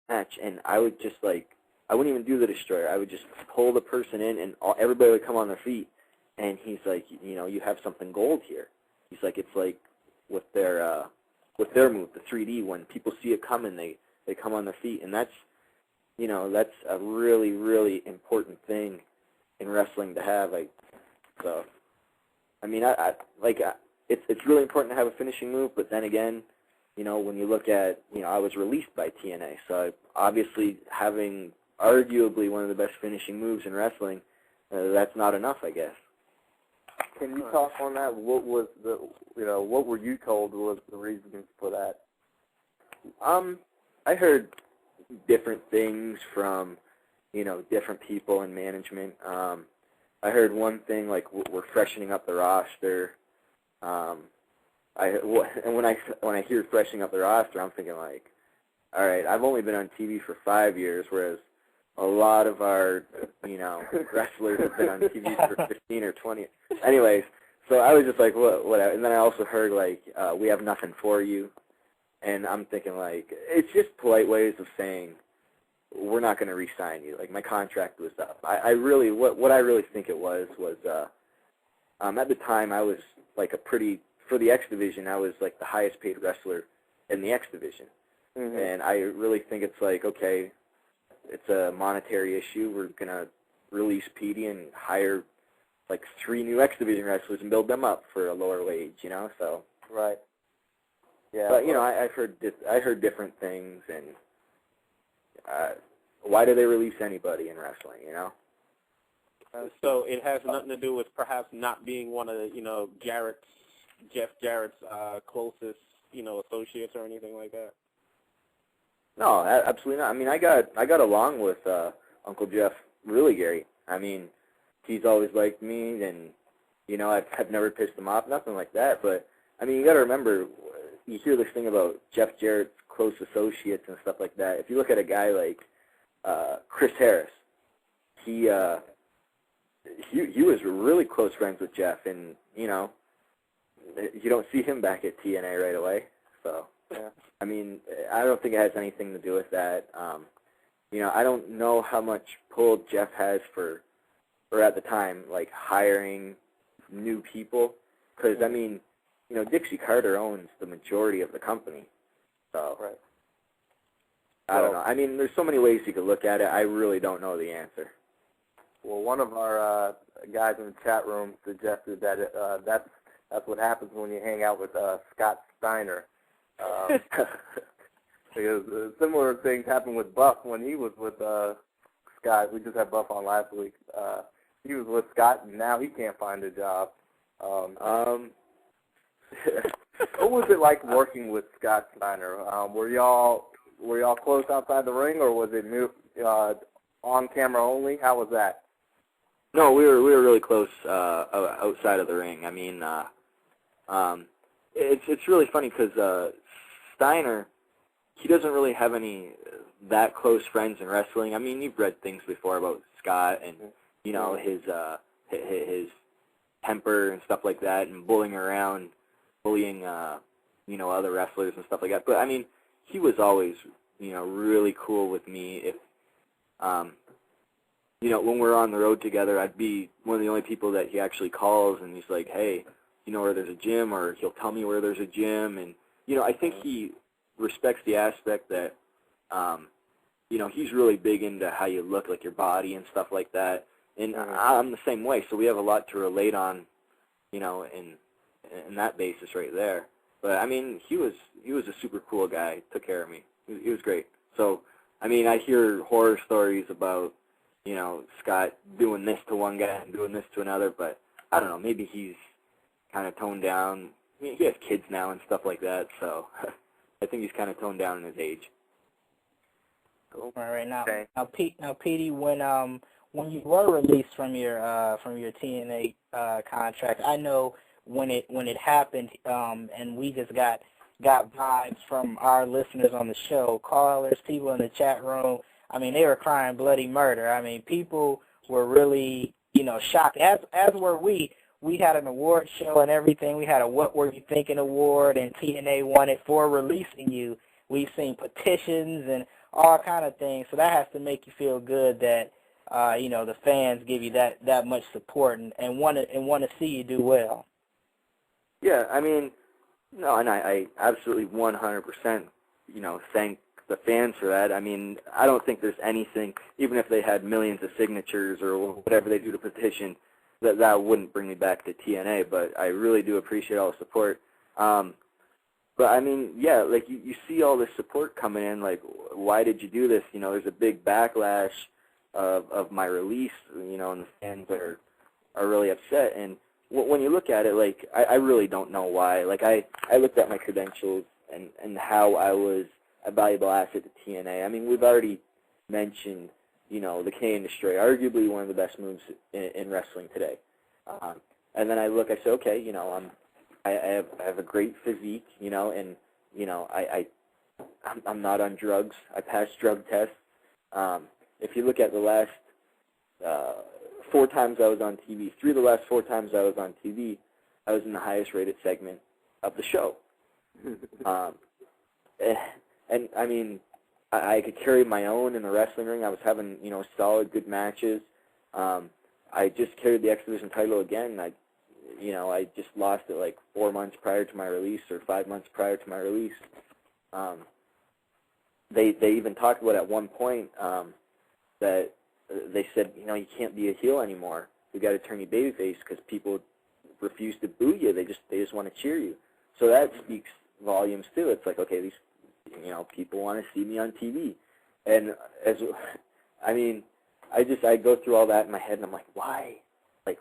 match, and I would just I wouldn't even do the destroyer. I would just pull the person in, and everybody would come on their feet. And he's like, you have something gold here. He's like, it's like with their move, the 3D. When people see it coming, they come on their feet, and that's a really, really important thing in wrestling to have. It's really important to have a finishing move, but then again, when you look at, I was released by TNA, so obviously having arguably one of the best finishing moves in wrestling, that's not enough, I guess. Can you talk on that? What was what were you told was the reason for that? I heard different things from, different people in management. I heard one thing, like, we're freshening up the roster. And when I hear freshening up the roster, I'm thinking, like, all right, I've only been on TV for 5 years, whereas a lot of our, wrestlers have been on TV for 15 or 20. Anyways, so I was just like, whatever. And then I also heard, like, we have nothing for you. And I'm thinking, like, it's just polite ways of saying we're not going to re-sign you. Like, my contract was up. What I really think it was at the time I was, like, for the X Division, I was, like, the highest paid wrestler in the X Division. Mm-hmm. And I really think it's like, okay, it's a monetary issue. We're going to release Petey and hire, like, 3 new X Division wrestlers and build them up for a lower wage, so. Right. Yeah. But, I heard different things, and why do they release anybody in wrestling, So it has nothing to do with perhaps not being one of, Jeff Jarrett's closest, associates or anything like that? No, absolutely not. I mean, I got along with Uncle Jeff really great. I mean, he's always liked me, and I've never pissed him off, nothing like that. But I mean, you got to remember, you hear this thing about Jeff Jarrett's close associates and stuff like that. If you look at a guy like Chris Harris, he was really close friends with Jeff, and you don't see him back at TNA right away. So. Yeah. I mean, I don't think it has anything to do with that. I don't know how much pull Jeff has or at the time, like, hiring new people. Because, I mean, Dixie Carter owns the majority of the company. So, right. I don't know. I mean, there's so many ways you could look at it. I really don't know the answer. Well, one of our guys in the chat room suggested that that's what happens when you hang out with Scott Steiner. Because similar things happened with Buff when he was with Scott. We just had Buff on last week. He was with Scott, and now he can't find a job. What was it like working with Scott Steiner? Were y'all close outside the ring, or was it on camera only? How was that? No, we were really close outside of the ring. I mean, it's really funny because Steiner, he doesn't really have any that close friends in wrestling. I mean, you've read things before about Scott and his temper and stuff like that, and bullying other wrestlers and stuff like that. But I mean, he was always really cool with me. If when we're on the road together, I'd be one of the only people that he actually calls, and he's like, hey, where there's a gym, or he'll tell me where there's a gym. And I think he respects the aspect that he's really big into how you look, like your body and stuff like that. And I'm the same way, so we have a lot to relate on, in that basis right there. But I mean, he was a super cool guy. Took care of me. He was great. So I mean, I hear horror stories about Scott doing this to one guy and doing this to another, but I don't know. Maybe he's kind of toned down. I mean, he has kids now and stuff like that, so I think he's kind of toned down in his age. Cool. All right, now, okay. now, Petey, when you were released from your TNA contract, I know when it happened, and we just got vibes from our listeners on the show, callers, people in the chat room. I mean, they were crying bloody murder. I mean, people were really, shocked, as were we. We had an award show and everything. We had a What Were You Thinking award, and TNA won it for releasing you. We've seen petitions and all kind of things. So that has to make you feel good that the fans give you that much support and want to see you do well. Yeah, I mean, no, and I absolutely 100%, thank the fans for that. I mean, I don't think there's anything, even if they had millions of signatures or whatever they do to petition, that wouldn't bring me back to TNA, but I really do appreciate all the support. But, I mean, yeah, like, you see all this support coming in, like, why did you do this? There's a big backlash of my release, and the fans are really upset. And when you look at it, like, I really don't know why. Like, I looked at my credentials and how I was a valuable asset to TNA. I mean, we've already mentioned, the Canadian Destroyer, arguably one of the best moves in wrestling today. And then I say, okay, I have a great physique, and I'm not on drugs. I passed drug tests. If you look at the last 4 times I was on TV, 3 of the last 4 times I was on TV, I was in the highest rated segment of the show. And I mean, I could carry my own in the wrestling ring. I was having, solid, good matches. I just carried the X Division title again. I just lost it like 4 months prior to my release or 5 months prior to my release. They even talked about at one point that they said, you can't be a heel anymore. We got to turn you babyface because people refuse to boo you. They just want to cheer you. So that speaks volumes too. It's like, okay, these people want to see me on TV, and I go through all that in my head, and I'm like, why? Like,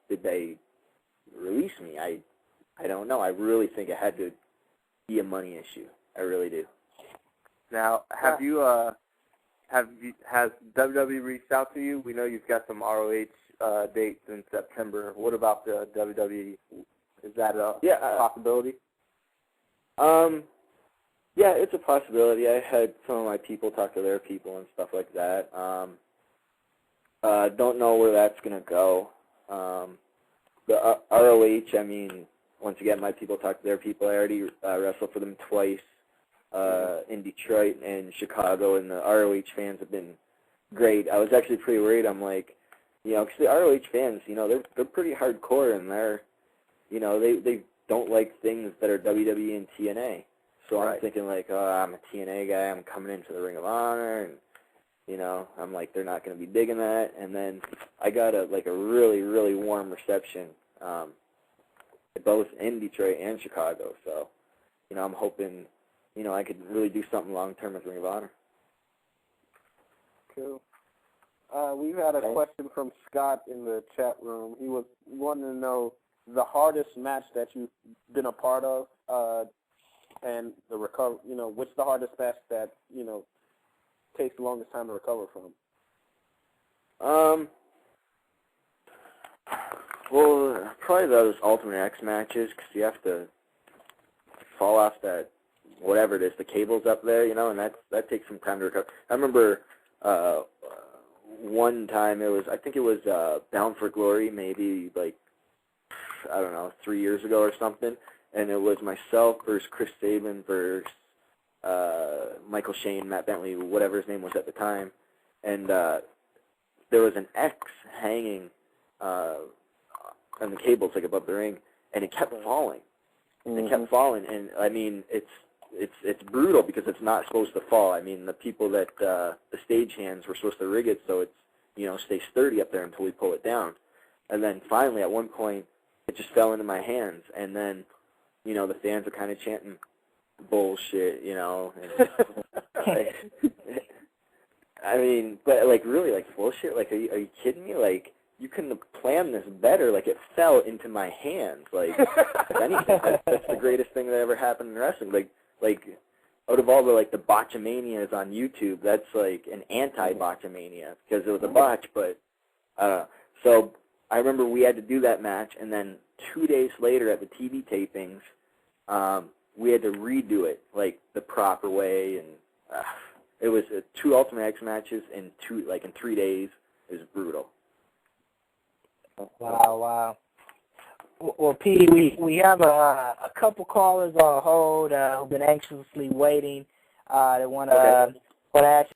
did they release me? I don't know. I really think it had to be a money issue. I really do. Now, has WWE reached out to you? We know you've got some ROH dates in September. What about the WWE? Is that a possibility? Yeah, it's a possibility. I had some of my people talk to their people and stuff like that. Don't know where that's going to go. The ROH, I mean, once again, my people talk to their people. I already wrestled for them twice in Detroit and Chicago, and the ROH fans have been great. I was actually pretty worried. I'm like, because the ROH fans, they're pretty hardcore, and they're, they don't like things that are WWE and TNA. So I'm thinking like, oh, I'm a TNA guy. I'm coming into the Ring of Honor, and I'm like, they're not going to be digging that. And then I got a really, really warm reception, both in Detroit and Chicago. So, I'm hoping, I could really do something long term with Ring of Honor. Cool. We've had a question from Scott in the chat room. He was wanting to know the hardest match that you've been a part of, and the recover. What's the hardest match that takes the longest time to recover from? Well, probably those Ultimate X matches, because you have to fall off that, whatever it is, the cables up there, and that takes some time to recover. I remember one time I think it was Bound for Glory, maybe like, I don't know, 3 years ago or something, and it was myself versus Chris Sabin versus Michael Shane, Matt Bentley, whatever his name was at the time, and there was an X hanging on the cables, like above the ring, and it kept falling. It kept falling, and I mean, it's brutal because it's not supposed to fall. I mean, the people that the stagehands were supposed to rig it so it's stay sturdy up there until we pull it down, and then finally at one point it just fell into my hands, and then the fans are kind of chanting bullshit, and I mean, but like really, like bullshit. Like, are you kidding me? Like, you couldn't have planned this better. Like, it fell into my hands. Like, if anything, that's the greatest thing that ever happened in wrestling. Like out of all the botchamanias on YouTube, that's like an anti-botchamania because it was a botch. But so I remember we had to do that match, and then 2 days later at the TV tapings, we had to redo it like the proper way, and it was 2 Ultimate X matches in 3 days. It was brutal. Wow. Well, Petey, we have a couple callers on hold who've been anxiously waiting. They want to But I asked